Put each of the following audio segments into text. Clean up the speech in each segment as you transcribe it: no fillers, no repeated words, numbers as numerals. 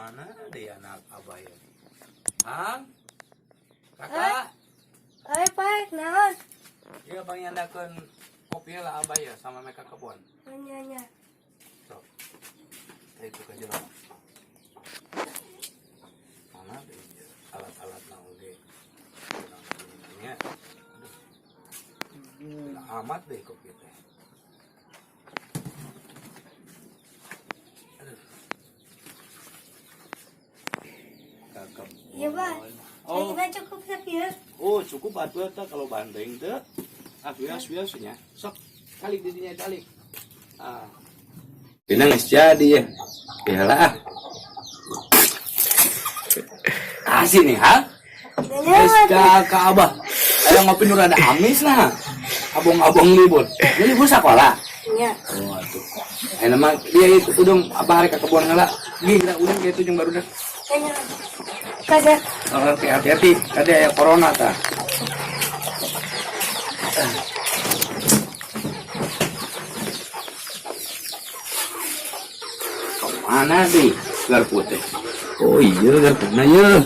Mana dia anak abah ya? Hang? Kakak? Pak, naon? Iya bang nyandakeun kopi lah abah ya sama mereka kebun. Nya. Sok. Itu ke jero. Mana dia alat-alat naoge. Ini. Aduh. Amat deh kopi teh. Iya, Pak. Oh, Kita cukup tapi ya. oh cukup atuh teh kalau bandeng teh. Bias nya. Sok kali didinya kali. Ah. Ini geus jadi ya. Iyalah. Kasih nih, ha? Geus ka Abah. Aya ngopi nu rada amis nah. Abong-abong libur. Ini libur sekolah. Iya. Oh, atuh. Ayeuna mah dia itu udung Abah rek ka kebon heula. Gila udung kitu jeung barudak. Nya. Kaza. Oh, hati-hati, tadi aya corona ta. Mana sih gar putih? Oh iya gar putih ya.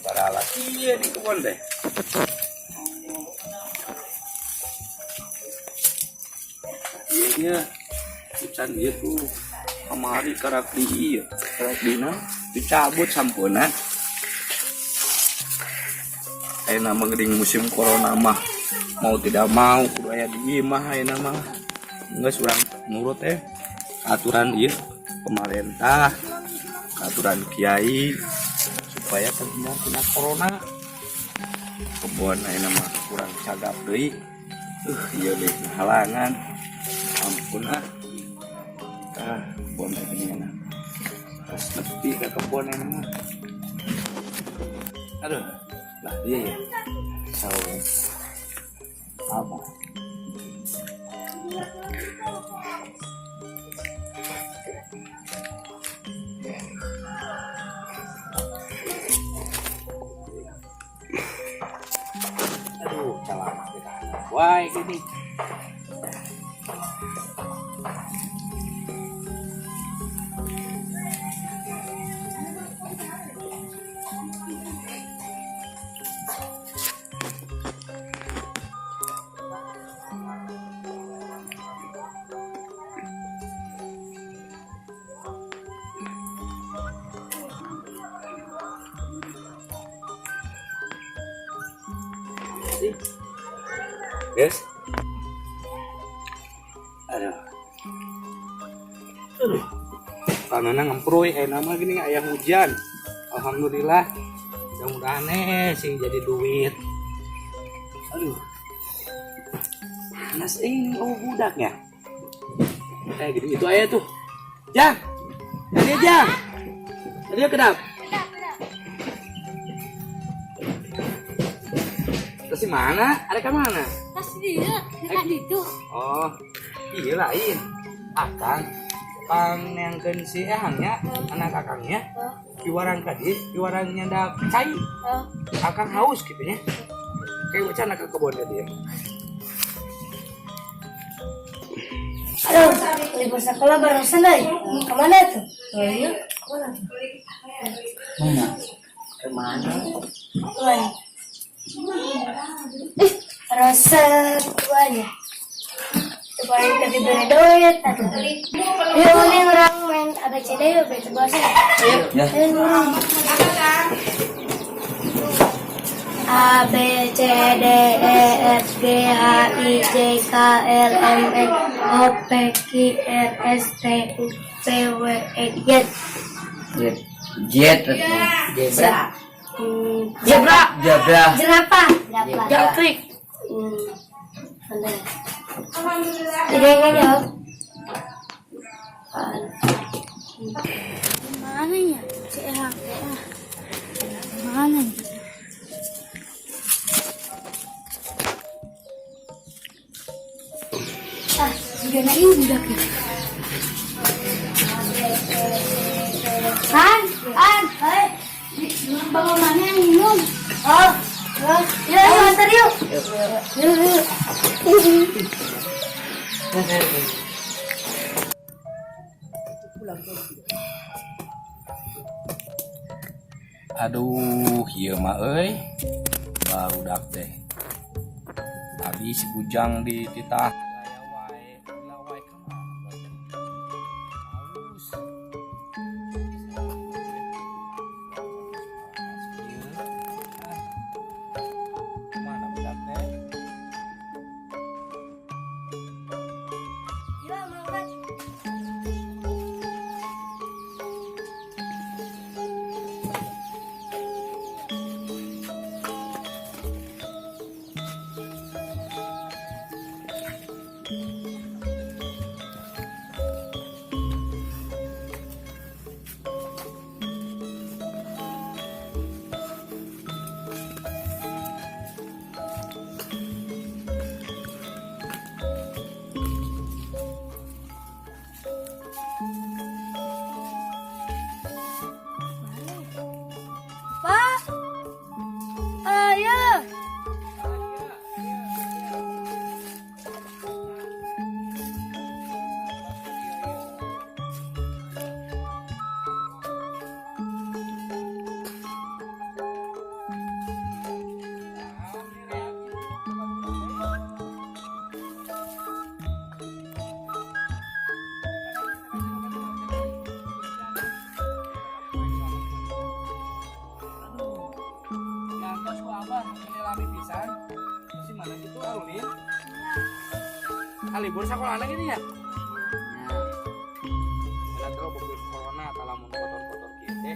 Para laki ya di kebun deh. Iya, hujan itu kemari karak di dina dicabut sampuna. Ayeuna mah geuning musim corona mah mau tidak mau kudu aya di imah ayeuna mah. Geus urang nurut aturan ieu pemerintah, aturan kiai supaya terhindar tina corona. Kebon ayeuna mah kurang cagap deui. Ieu deh halangan. Ampun kebon ini enak. Pas nepi ke kebon ini mah. Aduh, lah dia ya. Apa? Aduh, salah kita. Wah, gini. Yes. Aduh. Tanahnya ngemproy, nama gini ayah hujan. Alhamdulillah. Mudah-mudahan sih jadi duit. Aduh. Panas ini budaknya. Kayak gitu itu ayah tuh. Jang. Tadi Jang. Tadi kedap. Terus di mana? Ada ke mana? Pas dia, dekat itu. Oh, iya lain. Akang, pang yang si ehangnya, anak akangnya, kiwarang tadi, kiwarangnya dak cai. Akang haus gitu ya. Kayak macam anak kebun tadi ya. Aduh, libur sekolah barusan deh. Kemana tuh? Oh iya, kemana tuh? Mana? Kemana? Kemana? Rasa tuanya. Paling tadi beri duit, tadi beli. Dia ini orang main ABCD ya, baca bahasa. Ya. A B C D E F G H I J K L M N O P Q R S T U V W X Y. Jerapah. Jangkrik. Tidak jawab. Mana ya? Mana ya? Juga na ini udah kan? Oh, ya, antar yuk. Aduh, ieu mah euy. Barudak teh. Tadi si Bujang di titah gaya wae, gila wae ka mah. Aus. Mana budak teh? Ya, mangkat. Pak, ayah. Nyangkos ku abah ini lami pisan. Si mana gitu Arulin? Libur sakolana gitu ya? Ada terus bukti corona talamun kotor-kotor kieu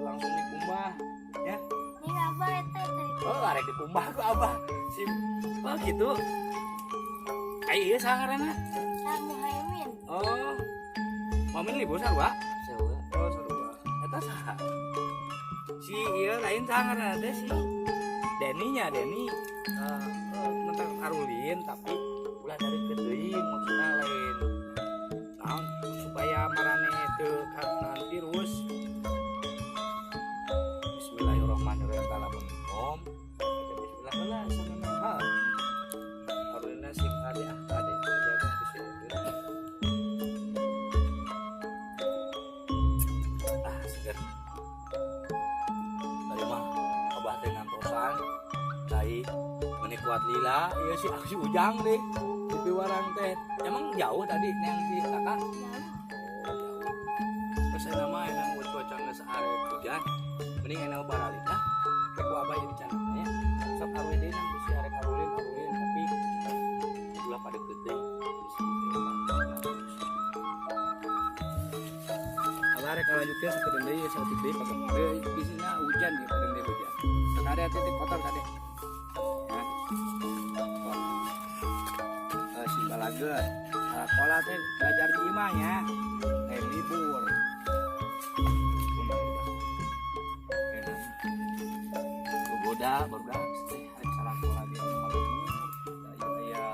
langsung dikumbah ya. Ini apa eta teh? Oh, arek dikumbah ku abah. Si oh gitu. Ieu sangaranna. Nah, Muhaimin. Oh. Momen libur sarua? Sarua. Oh, sarua. Eta saha? Si ieu lain sangaranna teh si Deni-nya, Deni. Mentak Arulin tapi ulah dari gedeuing maksudna lain. Naon supaya marane teu karunan virus. Bismillahirrahmanirrahim. Assalamualaikum. Bismillah heula sanana. Arulina sing ade ade jaga bismillah. Seger. Tadi mah abah teh ngantosan. Cai meni kuat lila, ieu si Ujang deh. Di piwarang teh. Emang jauh tadi neang si kakak? Oh, jauh. Terus saya nama enang buat cuaca geus arek hujan. Mending enang baralik lah. Kayak ku abah jadi cananya. Sok arwe deui nang si arek Arulin tapi ulah pada gede. Abah arek lanjutkeun sakedeung deui saeutik deui pakai bisina hujan ya kadang deui hujan. Ada titik kotor tadi. Ya. Simbalageun. Sekolah teh belajar di imahnya. Libur. Goda barudak teh hari salah sekolah dia malam. Aya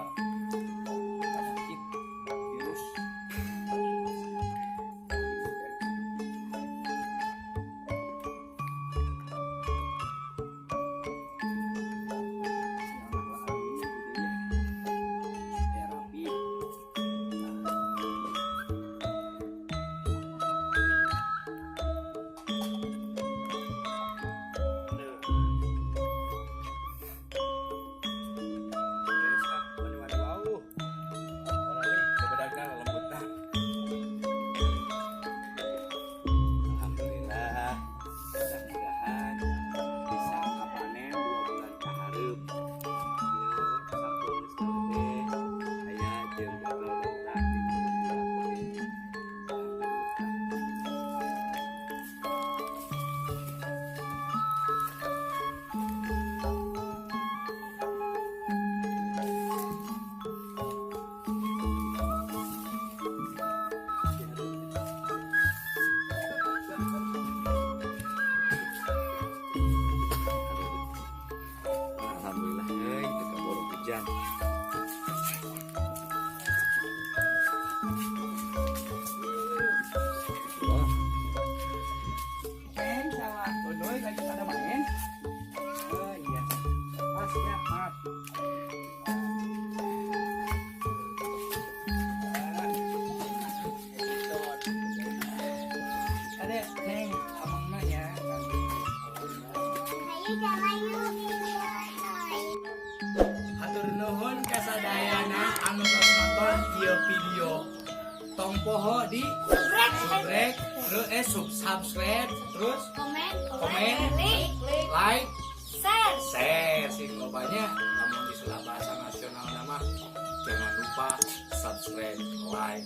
sakit virus. Neng amangna ya. Hatur nuhun kasadayana anu tos nonton ieu video. Tong poho di subscribe, terus subscribe, terus komen, like, share sing lobanya. Namun istilah bahasa nasional nama jangan lupa subscribe, like,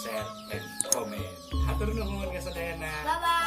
share, and comment. Hatur nuhun kasadayana. Bye bye.